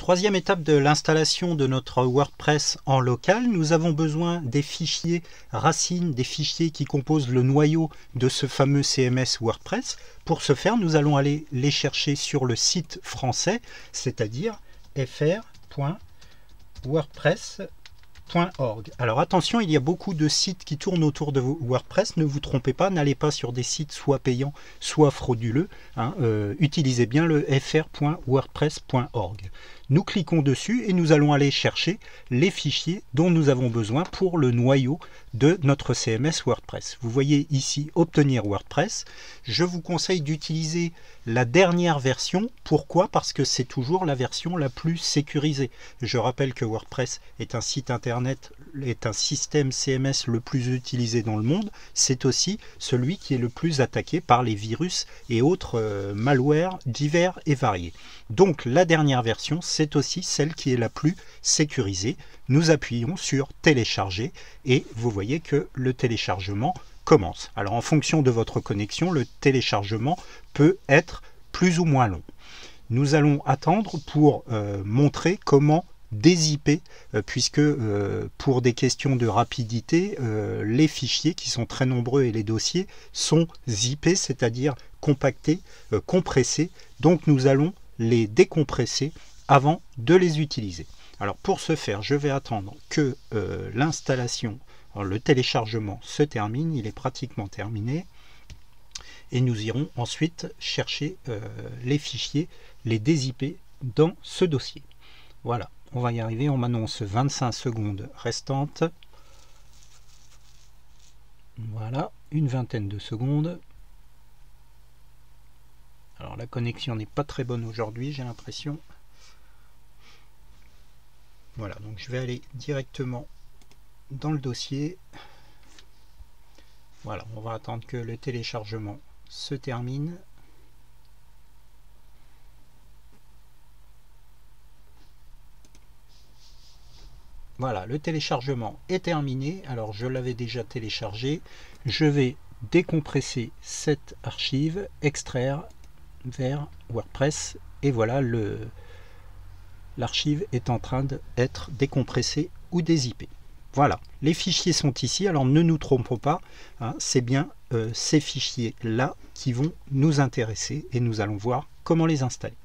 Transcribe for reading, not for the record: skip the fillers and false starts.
Troisième étape de l'installation de notre WordPress en local, nous avons besoin des fichiers racines, des fichiers qui composent le noyau de ce fameux CMS WordPress. Pour ce faire, nous allons aller les chercher sur le site français, c'est-à-dire fr.wordpress.org. Alors attention, il y a beaucoup de sites qui tournent autour de WordPress, ne vous trompez pas, n'allez pas sur des sites soit payants, soit frauduleux, utilisez bien le fr.wordpress.org. Nous cliquons dessus et nous allons aller chercher les fichiers dont nous avons besoin pour le noyau de notre CMS WordPress. Vous voyez ici obtenir WordPress. Je vous conseille d'utiliser la dernière version. Pourquoi? Parce que c'est toujours la version la plus sécurisée. Je rappelle que WordPress est un site internet, est un système CMS le plus utilisé dans le monde. C'est aussi celui qui est le plus attaqué par les virus et autres malwares divers et variés. Donc la dernière version, c'est aussi celle qui est la plus sécurisée. Nous appuyons sur télécharger et vous voyez que le téléchargement commence. Alors en fonction de votre connexion, le téléchargement peut être plus ou moins long. Nous allons attendre pour montrer comment dézipper, puisque pour des questions de rapidité, les fichiers qui sont très nombreux et les dossiers sont zippés, c'est-à-dire compactés, compressés. Donc nous allons les décompresser avant de les utiliser. Alors pour ce faire, je vais attendre que l'installation, le téléchargement se termine, il est pratiquement terminé, et nous irons ensuite chercher les fichiers, les dézipper dans ce dossier. Voilà, on va y arriver, on m'annonce 25 secondes restantes. Voilà, une vingtaine de secondes. Alors la connexion n'est pas très bonne aujourd'hui, j'ai l'impression. Voilà, donc je vais aller directement dans le dossier. Voilà, on va attendre que le téléchargement se termine. Voilà, le téléchargement est terminé. Alors je l'avais déjà téléchargé. Je vais décompresser cette archive, extraire vers WordPress, et voilà, l'archive est en train d'être décompressée ou dézippée. Voilà, les fichiers sont ici, alors ne nous trompons pas, c'est bien ces fichiers là qui vont nous intéresser et nous allons voir comment les installer.